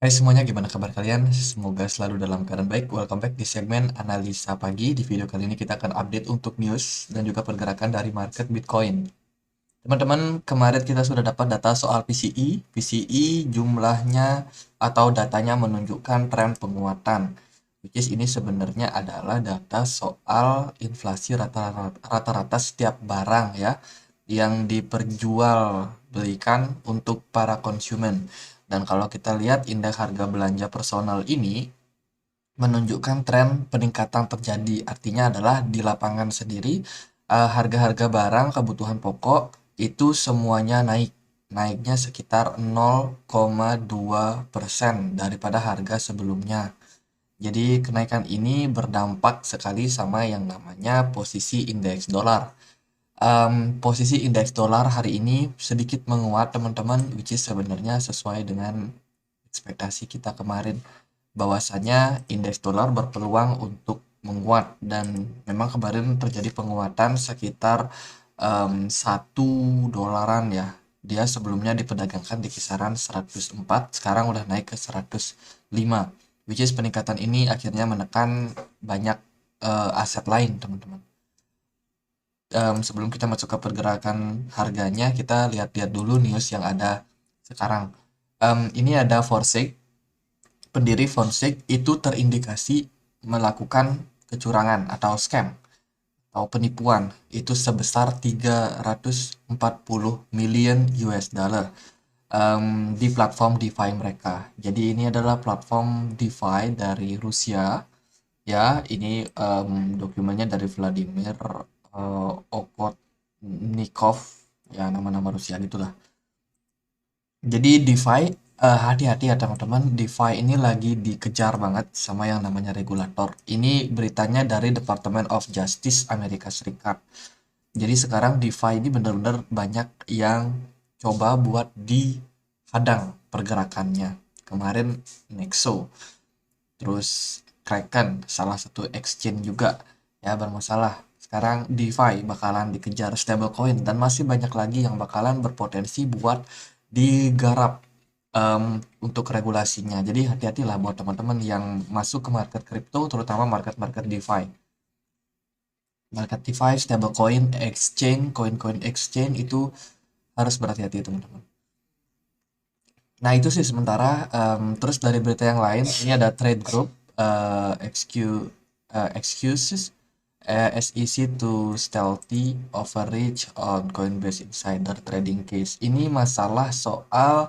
Hai semuanya, gimana kabar kalian? Semoga selalu dalam keadaan baik. Welcome back di segmen Analisa Pagi. Di video kali ini kita akan update untuk news dan juga pergerakan dari market Bitcoin. Teman-teman, kemarin kita sudah dapat data soal PCE. PCE jumlahnya atau datanya menunjukkan tren penguatan. Which is ini sebenarnya adalah data soal inflasi rata-rata setiap barang ya yang diperjualbelikan untuk para konsumen. Dan kalau kita lihat indeks harga belanja personal ini menunjukkan tren peningkatan terjadi. Artinya adalah di lapangan sendiri harga-harga barang kebutuhan pokok itu semuanya naik. Naiknya sekitar 0,2% daripada harga sebelumnya. Jadi kenaikan ini berdampak sekali sama yang namanya posisi indeks dolar. Posisi indeks dolar hari ini sedikit menguat teman-teman, which is sebenarnya sesuai dengan ekspektasi kita kemarin bahwasanya indeks dolar berpeluang untuk menguat dan memang kemarin terjadi penguatan sekitar 1 dolaran ya. Dia sebelumnya diperdagangkan di kisaran 104, sekarang udah naik ke 105, which is peningkatan ini akhirnya menekan banyak aset lain teman-teman. Sebelum kita masuk ke pergerakan harganya, kita lihat-lihat dulu news yang ada sekarang. Ini ada Forsake. Pendiri Forsake itu terindikasi melakukan kecurangan atau scam atau penipuan itu sebesar 340 million US dollar di platform DeFi mereka. Jadi ini adalah platform DeFi dari Rusia ya. Ini dokumennya dari Vladimir Okotnikov, ya nama-nama Rusia gitulah. Jadi DeFi, hati-hati ya teman-teman, DeFi ini lagi dikejar banget sama yang namanya regulator. Ini beritanya dari Department of Justice Amerika Serikat. Jadi sekarang DeFi ini benar-benar banyak yang coba buat dihadang pergerakannya. Kemarin Nexo, terus Kraken, salah satu exchange juga ya bermasalah. Sekarang DeFi bakalan dikejar stablecoin dan masih banyak lagi yang bakalan berpotensi buat digarap untuk regulasinya. Jadi hati-hatilah buat teman-teman yang masuk ke market kripto, terutama market-market DeFi. Market DeFi, stablecoin, exchange, koin-koin exchange itu harus berhati-hati teman-teman. Nah itu sih sementara. Terus dari berita yang lain, ini ada trade group, excuses SEC to stealthy overreach on Coinbase insider trading case. Ini masalah soal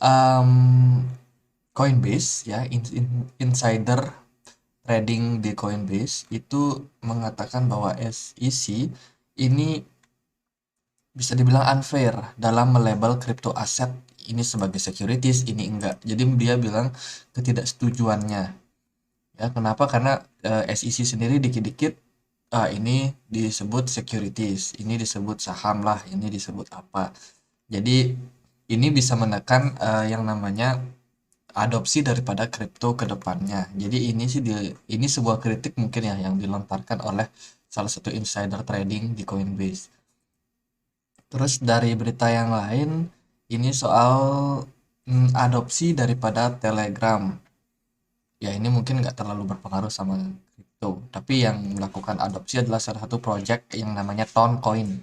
um, Coinbase ya, insider trading di Coinbase itu mengatakan bahwa SEC ini bisa dibilang unfair dalam melabel crypto aset ini sebagai securities, ini enggak. Jadi dia bilang ketidaksetujuannya. Ya, kenapa? Karena SEC sendiri dikit-dikit ini disebut securities, ini disebut saham lah, ini disebut apa. Jadi ini bisa menekan yang namanya adopsi daripada kripto ke depannya. Jadi ini sebuah kritik mungkin ya yang dilontarkan oleh salah satu insider trading di Coinbase. Terus dari berita yang lain, ini soal adopsi daripada Telegram. Ya ini mungkin nggak terlalu berpengaruh sama kripto, tapi yang melakukan adopsi adalah salah satu project yang namanya Toncoin.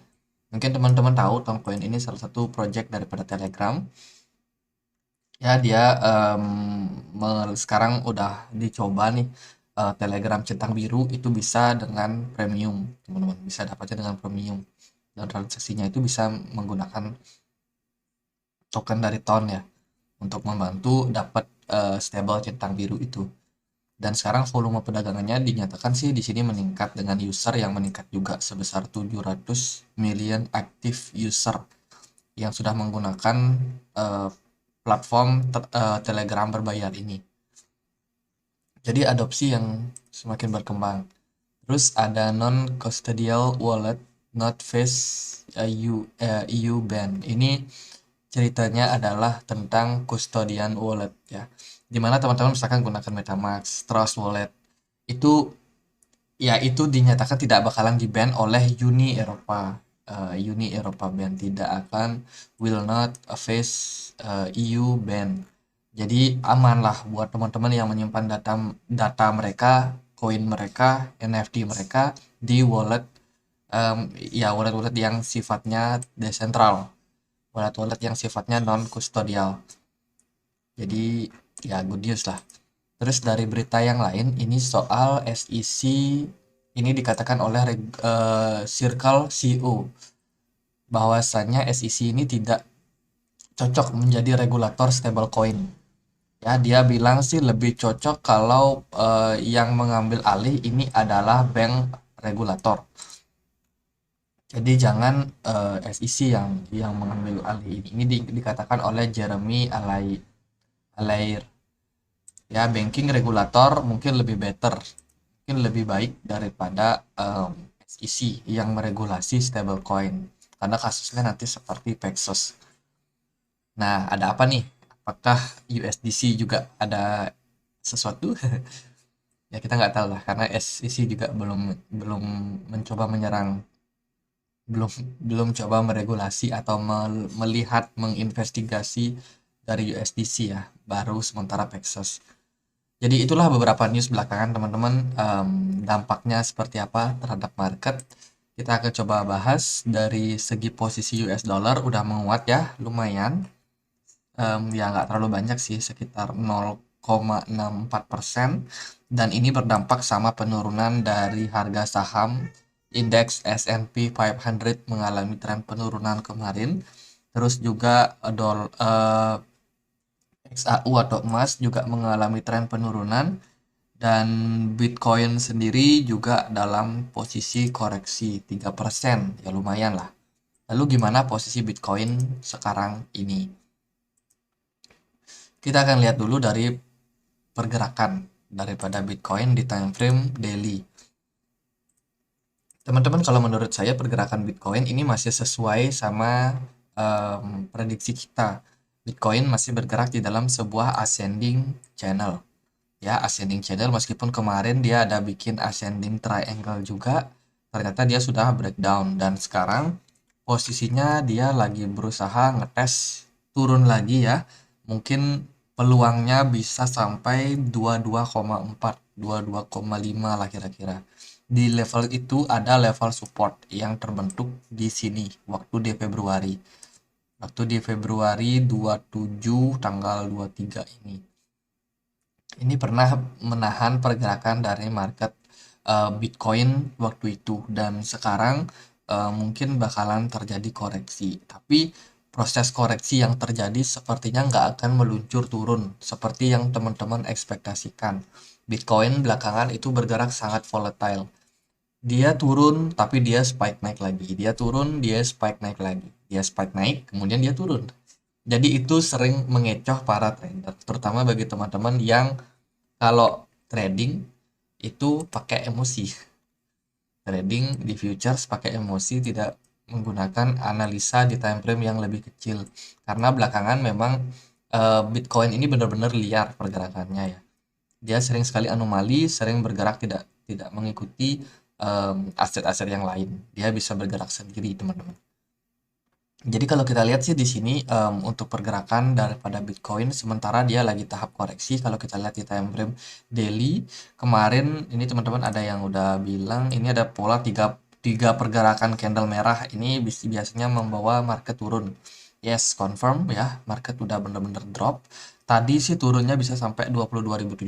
Mungkin teman-teman tahu Toncoin ini salah satu project daripada Telegram. Ya dia sekarang udah dicoba nih, Telegram centang biru itu bisa dengan premium, teman-teman bisa dapatnya dengan premium, dan transaksinya itu bisa menggunakan token dari Ton ya untuk membantu dapat stable centang biru itu. Dan sekarang volume perdagangannya dinyatakan sih di sini meningkat dengan user yang meningkat juga sebesar 700 million active user yang sudah menggunakan platform Telegram berbayar ini. Jadi adopsi yang semakin berkembang. Terus ada non-custodial wallet not face EU ban. Ini ceritanya adalah tentang custodian wallet ya. Dimana teman-teman misalkan gunakan MetaMask, Trust Wallet, itu ya itu dinyatakan tidak bakalan di-ban oleh Uni Eropa. Uni Eropa ban tidak akan will not face EU ban. Jadi aman lah buat teman-teman yang menyimpan data data mereka, koin mereka, NFT mereka di wallet, ya wallet-wallet yang sifatnya desentral, wallet-wallet yang sifatnya non kustodial. Jadi ya good news lah. Terus dari berita yang lain ini soal SEC, ini dikatakan oleh Circle CEO bahwasannya SEC ini tidak cocok menjadi regulator stablecoin. Ya, dia bilang sih lebih cocok kalau yang mengambil alih ini adalah bank regulator. Jadi jangan SEC yang mengambil alih ini. Ini dikatakan oleh Jeremy Allaire. Ya, banking regulator mungkin lebih better, mungkin lebih baik daripada SEC yang meregulasi stablecoin. Karena kasusnya nanti seperti Paxos. Nah, ada apa nih? Apakah USDC juga ada sesuatu? Ya kita nggak tahu lah karena SEC juga belum belum mencoba menyerang, belum belum coba meregulasi atau melihat menginvestigasi dari USDC ya, baru sementara Paxos. Jadi itulah beberapa news belakangan teman-teman, dampaknya seperti apa terhadap market. Kita akan coba bahas dari segi posisi US dollar udah menguat ya lumayan. Ya nggak terlalu banyak sih, sekitar 0,64%, dan ini berdampak sama penurunan dari harga saham. Indeks S&P 500 mengalami tren penurunan kemarin, terus juga XAU atau emas juga mengalami tren penurunan, dan Bitcoin sendiri juga dalam posisi koreksi 3%, ya lumayan lah. Lalu gimana posisi Bitcoin sekarang ini? Kita akan lihat dulu dari pergerakan daripada Bitcoin di time frame daily. Teman-teman, kalau menurut saya pergerakan Bitcoin ini masih sesuai sama prediksi kita. Bitcoin masih bergerak di dalam sebuah ascending channel. Ya, ascending channel meskipun kemarin dia ada bikin ascending triangle juga, ternyata dia sudah breakdown dan sekarang posisinya dia lagi berusaha ngetes turun lagi ya. Mungkin peluangnya bisa sampai 22,4, 22,5 lah kira-kira. Di level itu ada level support yang terbentuk di sini waktu di Februari. Waktu di Februari 27 tanggal 23 ini. Ini pernah menahan pergerakan dari market Bitcoin waktu itu, dan sekarang mungkin bakalan terjadi koreksi. Tapi proses koreksi yang terjadi sepertinya nggak akan meluncur turun seperti yang teman-teman ekspektasikan. Bitcoin belakangan itu bergerak sangat volatile. Dia turun tapi dia spike naik lagi. Dia turun, dia spike naik lagi. Dia spike naik, kemudian dia turun. Jadi itu sering mengecoh para trader, terutama bagi teman-teman yang kalau trading itu pakai emosi. Trading di futures pakai emosi, tidak menggunakan analisa di time frame yang lebih kecil. Karena belakangan memang Bitcoin ini benar-benar liar pergerakannya ya. Dia sering sekali anomali, sering bergerak tidak tidak mengikuti aset-aset yang lain. Dia bisa bergerak sendiri, teman-teman. Jadi kalau kita lihat sih di sini untuk pergerakan daripada Bitcoin sementara dia lagi tahap koreksi. Kalau kita lihat di time frame daily kemarin ini teman-teman ada yang udah bilang ini ada pola tiga pergerakan candle merah ini biasanya membawa market turun. Yes, confirm ya, market udah bener-bener drop. Tadi sih turunnya bisa sampai 22.700,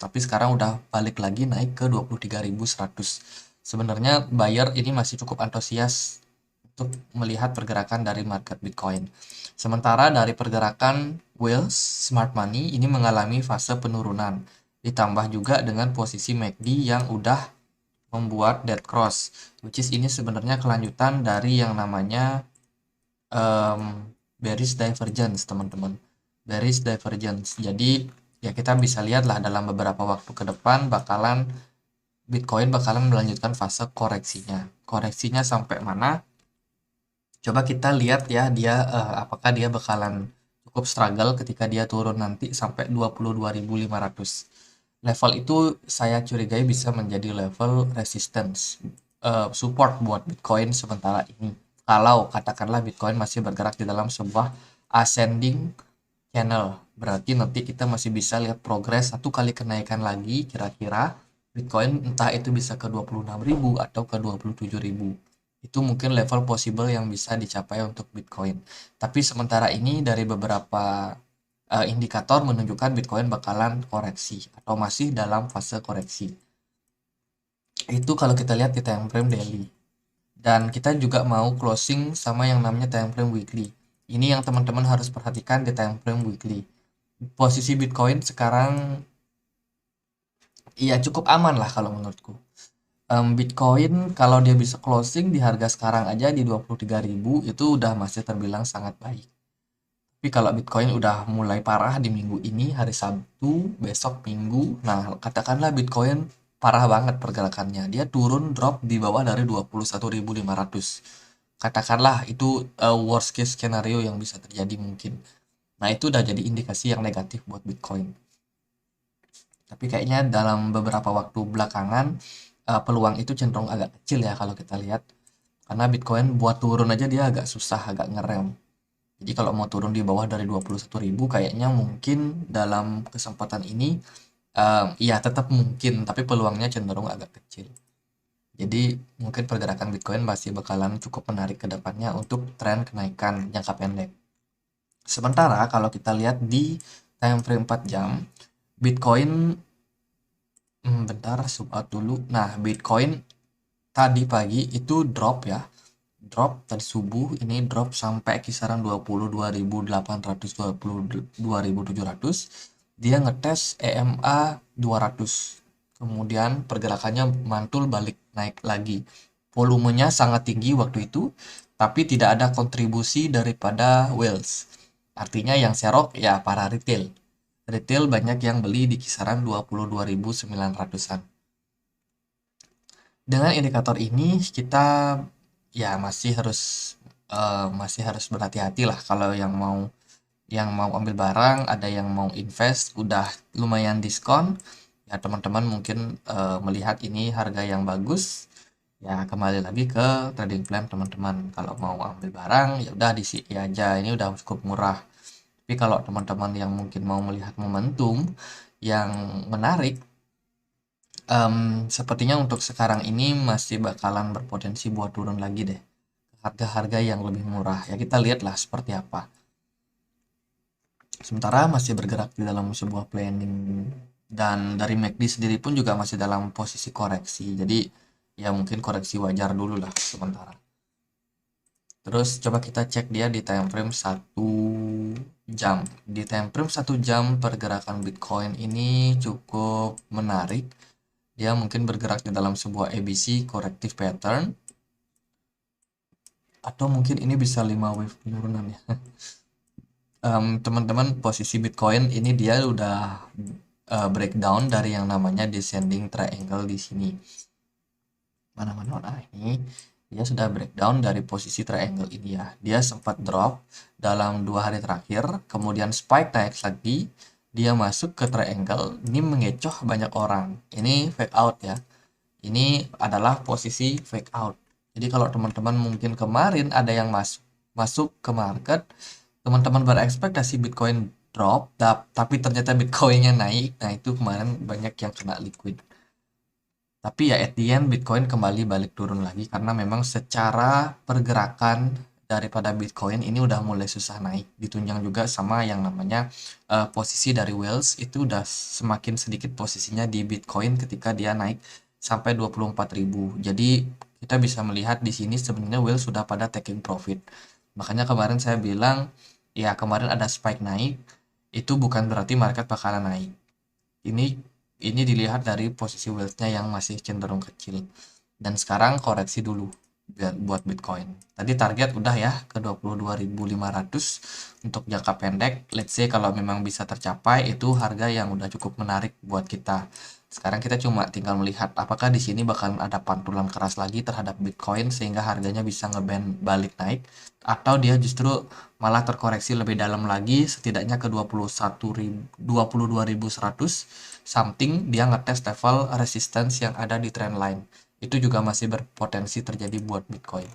tapi sekarang udah balik lagi naik ke 23.100. Sebenarnya buyer ini masih cukup antusias untuk melihat pergerakan dari market Bitcoin. Sementara dari pergerakan Whales Smart Money ini mengalami fase penurunan. Ditambah juga dengan posisi MACD yang udah membuat dead cross, which is ini sebenarnya kelanjutan dari yang namanya bearish divergence, teman-teman. Bearish divergence. Jadi ya kita bisa lihat lah dalam beberapa waktu ke depan Bitcoin bakalan melanjutkan fase koreksinya. Koreksinya sampai mana? Coba kita lihat ya dia apakah dia bakalan cukup struggle ketika dia turun nanti sampai 22.500. Level itu saya curigai bisa menjadi level resistance, support buat Bitcoin sementara ini. Kalau katakanlah Bitcoin masih bergerak di dalam sebuah ascending candle. Berarti nanti kita masih bisa lihat progres satu kali kenaikan lagi kira-kira Bitcoin entah itu bisa ke 26.000 atau ke 27.000. Itu mungkin level possible yang bisa dicapai untuk Bitcoin. Tapi sementara ini dari beberapa indikator menunjukkan Bitcoin bakalan koreksi atau masih dalam fase koreksi. Itu kalau kita lihat di time frame daily. Dan kita juga mau closing sama yang namanya time frame weekly. Ini yang teman-teman harus perhatikan di time frame weekly. Posisi Bitcoin sekarang ya cukup aman lah kalau menurutku. Bitcoin kalau dia bisa closing di harga sekarang aja di 23.000 itu udah masih terbilang sangat baik. Tapi kalau Bitcoin udah mulai parah di minggu ini, hari Sabtu, besok Minggu, nah katakanlah Bitcoin parah banget pergerakannya. Dia turun drop di bawah dari 21.500. Katakanlah itu worst case scenario yang bisa terjadi mungkin. Nah, itu udah jadi indikasi yang negatif buat Bitcoin. Tapi kayaknya dalam beberapa waktu belakangan peluang itu cenderung agak kecil ya kalau kita lihat. Karena Bitcoin buat turun aja dia agak susah, agak ngerem. Jadi kalau mau turun di bawah dari 21.000 kayaknya mungkin dalam kesempatan ini ya tetap mungkin, tapi peluangnya cenderung agak kecil. Jadi mungkin pergerakan Bitcoin masih bakalan cukup menarik ke depannya untuk tren kenaikan jangka pendek. Sementara kalau kita lihat di time frame 4 jam, Bitcoin bentar zoom out dulu. Nah, Bitcoin tadi pagi itu drop ya. Drop tadi subuh ini drop sampai kisaran 22.800 22.700. Dia ngetes EMA 200. Kemudian pergerakannya mantul balik naik lagi. Volumenya sangat tinggi waktu itu, tapi tidak ada kontribusi daripada whales. Artinya yang serok ya para retail. Retail banyak yang beli di kisaran 22.900-an. Dengan indikator ini kita ya masih harus berhati-hati lah kalau yang mau ambil barang, ada yang mau invest udah lumayan diskon. Ya teman-teman mungkin melihat ini harga yang bagus. Ya kembali lagi ke trading plan teman-teman. Kalau mau ambil barang ya udah di CI aja. Ini udah cukup murah. Tapi kalau teman-teman yang mungkin mau melihat momentum yang menarik, sepertinya untuk sekarang ini masih bakalan berpotensi buat turun lagi deh. Harga-harga yang lebih murah. Ya kita lihatlah seperti apa. Sementara masih bergerak di dalam sebuah planning dan dari MACD sendiri pun juga masih dalam posisi koreksi. Jadi ya mungkin koreksi wajar dulu lah sementara. Terus coba kita cek dia di time frame 1 jam. Di time frame 1 jam pergerakan Bitcoin ini cukup menarik. Dia mungkin bergerak di dalam sebuah ABC corrective pattern. Atau mungkin ini bisa 5 wave penurunan ya. Teman-teman posisi Bitcoin ini dia udah breakdown dari yang namanya descending triangle di sini. Mana-mana, nah ini dia sudah breakdown dari posisi triangle ini ya. Dia sempat drop dalam 2 hari terakhir, kemudian spike naik lagi, dia masuk ke triangle, ini mengecoh banyak orang. Ini fake out ya. Ini adalah posisi fake out. Jadi kalau teman-teman mungkin kemarin ada yang masuk ke market, teman-teman berekspektasi Bitcoin drop, tapi ternyata Bitcoinnya naik. Nah, itu kemarin banyak yang kena liquid. Tapi ya at the end Bitcoin kembali balik turun lagi karena memang secara pergerakan daripada Bitcoin ini udah mulai susah naik. Ditunjang juga sama yang namanya posisi dari whales itu udah semakin sedikit posisinya di Bitcoin ketika dia naik sampai 24.000. Jadi kita bisa melihat di sini sebenarnya whales sudah pada taking profit. Makanya kemarin saya bilang ya kemarin ada spike naik itu bukan berarti market bakalan naik. Ini ini dilihat dari posisi wealth-nya yang masih cenderung kecil. Dan sekarang koreksi dulu buat Bitcoin. Tadi target udah ya ke 22.500 untuk jangka pendek. Let's say kalau memang bisa tercapai itu harga yang udah cukup menarik buat kita. Sekarang kita cuma tinggal melihat apakah di sini bakalan ada pantulan keras lagi terhadap Bitcoin sehingga harganya bisa ngeband balik naik atau dia justru malah terkoreksi lebih dalam lagi setidaknya ke 22.100 something dia ngetes level resistance yang ada di trendline. Itu juga masih berpotensi terjadi buat Bitcoin.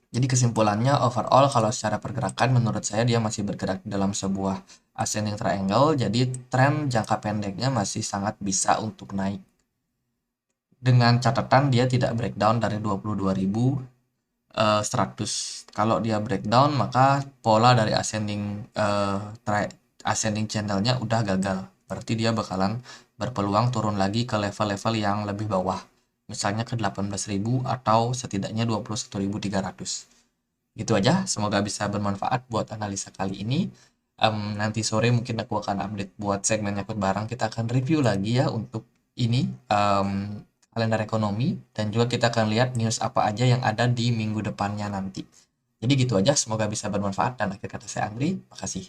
Jadi kesimpulannya overall kalau secara pergerakan menurut saya dia masih bergerak dalam sebuah ascending triangle, jadi tren jangka pendeknya masih sangat bisa untuk naik. Dengan catatan dia tidak breakdown dari 22.100. Kalau dia breakdown maka pola dari ascending channelnya udah gagal. Berarti dia bakalan berpeluang turun lagi ke level-level yang lebih bawah. Misalnya ke 18.000 atau setidaknya 21.300. Gitu aja, semoga bisa bermanfaat buat analisa kali ini. Nanti sore mungkin aku akan update buat segmen Yakut Barang. Kita akan review lagi ya untuk ini kalender ekonomi, dan juga kita akan lihat news apa aja yang ada di minggu depannya nanti. Jadi gitu aja, semoga bisa bermanfaat, dan akhir kata saya Andri, makasih.